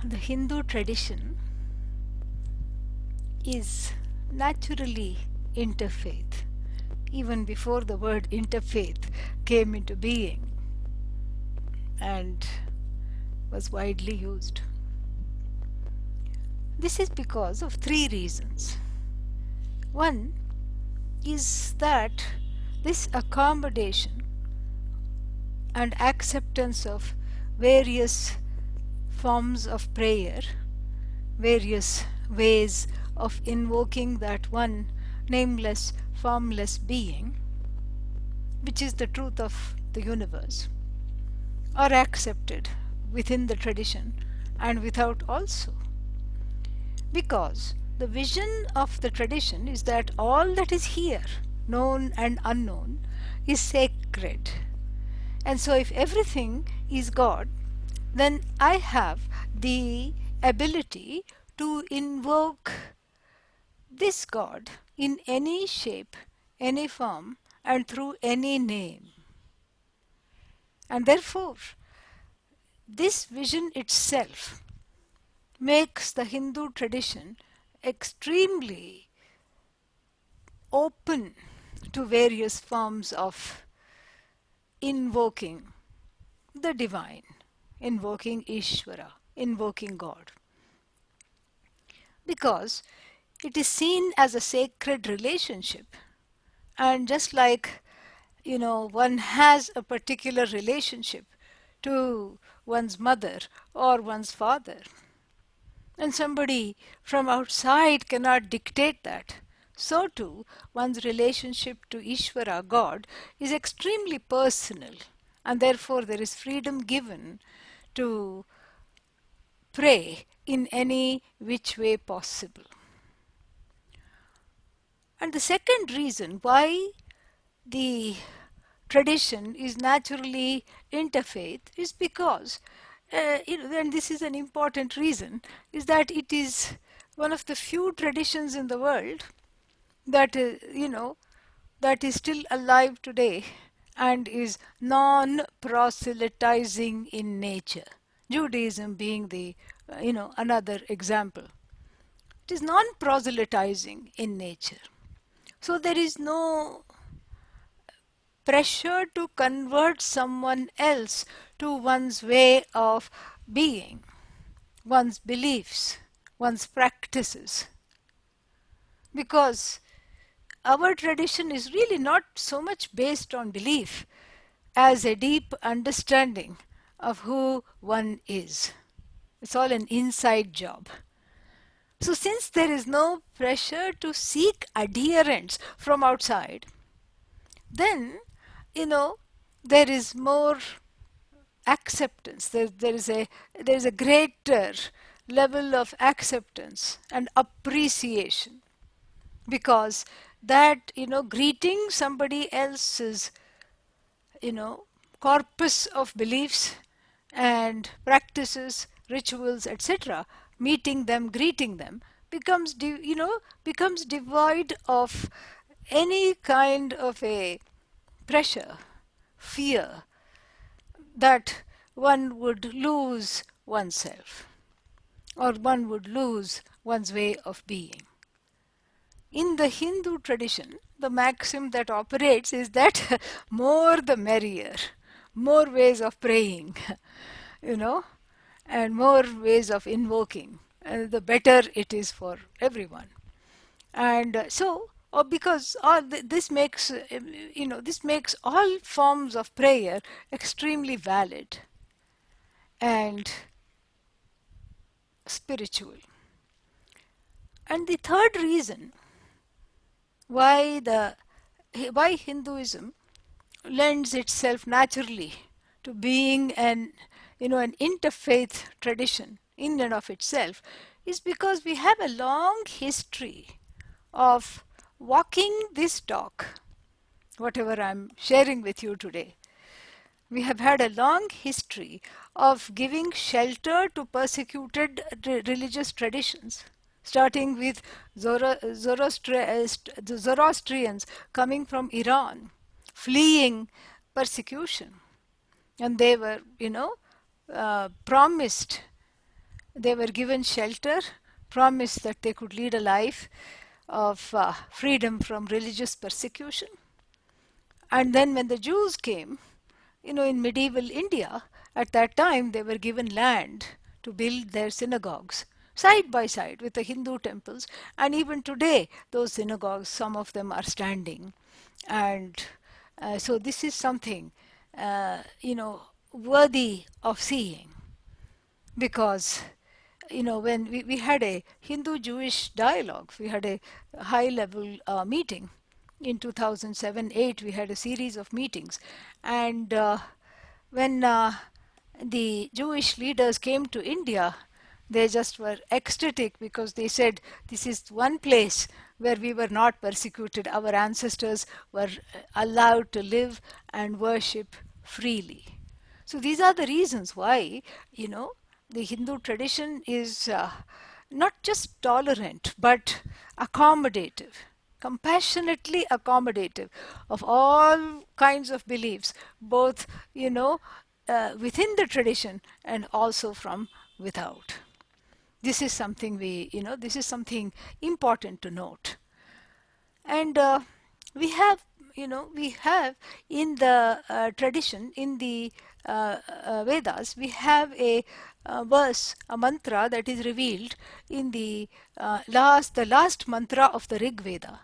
The Hindu tradition is naturally interfaith, even before the word interfaith came into being and was widely used. This is because of three reasons. One is that this accommodation and acceptance of various forms of prayer, various ways of invoking that one nameless, formless being, which is the truth of the universe, are accepted within the tradition and without also. Because the vision of the tradition is that all that is here, known and unknown, is sacred. And so if everything is God, then I have the ability to invoke this God in any shape, any form, and through any name. And therefore, this vision itself makes the Hindu tradition extremely open to various forms of invoking the divine, invoking Ishvara, invoking God. Because it is seen as a sacred relationship. And just like, one has a particular relationship to one's mother or one's father, and somebody from outside cannot dictate that. So too, one's relationship to Ishvara, God, is extremely personal, and therefore there is freedom given to pray in any which way possible. And the second reason why the tradition is naturally interfaith is because, and this is an important reason, is that it is one of the few traditions in the world that, that is still alive today and is non-proselytizing in nature. Judaism being the, another example. It is non-proselytizing in nature. So there is no pressure to convert someone else to one's way of being, one's beliefs, one's practices. Because our tradition is really not so much based on belief as a deep understanding of who one is. It's all an inside job. So since there is no pressure to seek adherents from outside, then, there is more acceptance. There is a greater level of acceptance and appreciation, because that, greeting somebody else's, corpus of beliefs and practices, rituals, etc., meeting them, greeting them, becomes devoid of any kind of a pressure, fear that one would lose oneself or one would lose one's way of being. In the Hindu tradition, the maxim that operates is that more the merrier, more ways of praying, and more ways of invoking, the better it is for everyone. And because this makes all forms of prayer extremely valid and spiritual. And the third reason why Hinduism lends itself naturally to being an interfaith tradition in and of itself is because we have a long history of walking this talk, whatever I'm sharing with you today. We have had a long history of giving shelter to persecuted religious traditions, starting with the Zoroastrians coming from Iran, fleeing persecution. And they were, promised They were given shelter, promised that they could lead a life of freedom from religious persecution. And then when the Jews came, in medieval India, at that time they were given land to build their synagogues side by side with the Hindu temples. And even today, those synagogues, some of them are standing. And so this is something, worthy of seeing, because when we had a Hindu-Jewish dialogue, we had a high-level meeting in 2007-8. We had a series of meetings, and when the Jewish leaders came to India, they just were ecstatic because they said, this is one place where we were not persecuted. Our ancestors were allowed to live and worship freely. So these are the reasons why, the Hindu tradition is not just tolerant, but accommodative, compassionately accommodative of all kinds of beliefs, both, within the tradition and also from without. This is something this is something important to note. And we have in the tradition, in the Vedas, we have a verse, a mantra that is revealed in the last mantra of the Rig Veda,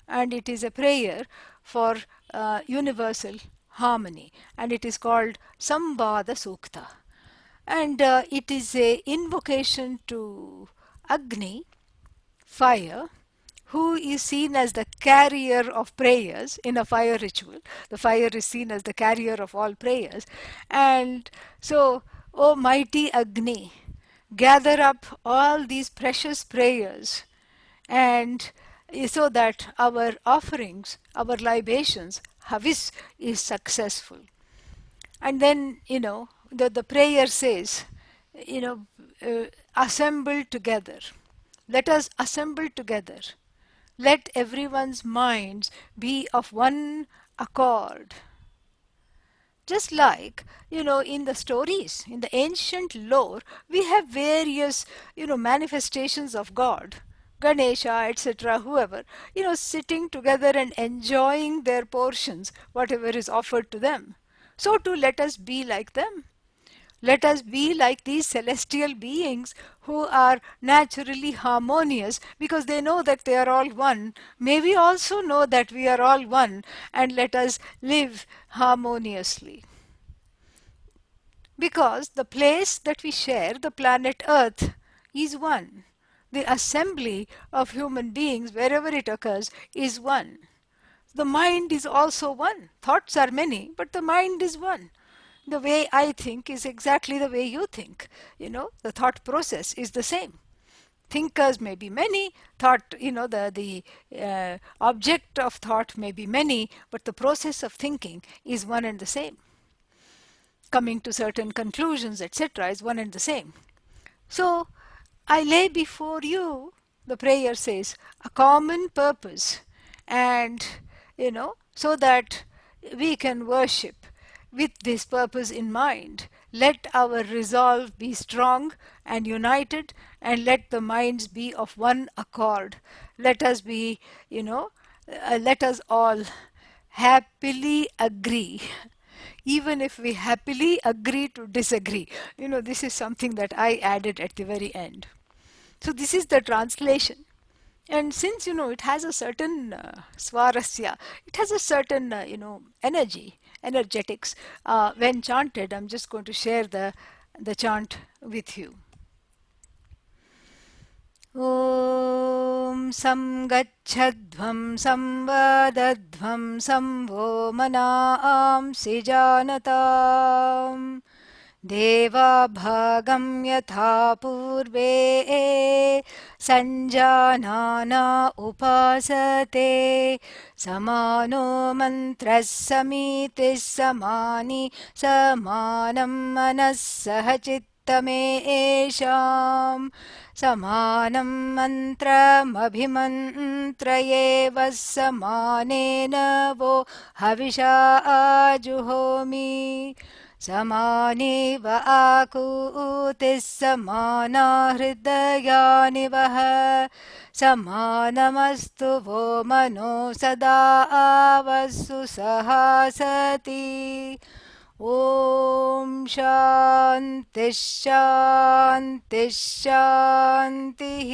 and it is a prayer for universal harmony, and it is called Sambada Sukta. And it is a invocation to Agni, fire, who is seen as the carrier of prayers in a fire ritual. The fire is seen as the carrier of all prayers. And so, O mighty Agni, gather up all these precious prayers, and so that our offerings, our libations, Havis, is successful. And then, the prayer says, assemble together. Let us assemble together. Let everyone's minds be of one accord. Just like, in the stories, in the ancient lore, we have various, manifestations of God, Ganesha, etc., whoever, sitting together and enjoying their portions, whatever is offered to them. So too, let us be like them. Let us be like these celestial beings who are naturally harmonious because they know that they are all one. May we also know that we are all one, and let us live harmoniously. Because the place that we share, the planet Earth, is one. The assembly of human beings, wherever it occurs, is one. The mind is also one. Thoughts are many, but the mind is one. The way I think is exactly the way you think. The thought process is the same. Thinkers may be many, the object of thought may be many, but the process of thinking is one and the same. Coming to certain conclusions, etc., is one and the same. So, I lay before you, the prayer says, a common purpose, and, so that we can worship with this purpose in mind. Let our resolve be strong and united, and let the minds be of one accord. Let us be, let us all happily agree, even if we happily agree to disagree. This is something that I added at the very end. So this is the translation. And since, it has a certain swarasya, it has a certain, energy, energetics, when chanted, I'm just going to share the chant with you. Om samgacchadvam samvadadvam samvo manaamsi janatam Deva bhagam yatha purve sanjanana upasate samano mantras samitis samani samanam manas sahachittamesham samanam mantram abhimantrayeva samanena vo havisha ajuhomi समानेव आकूतिः समाना हृदयानि वः समानमस्तु वो मनो सदा आवस्सु सहासति ॐ शान्तिः शान्तिः शान्तिः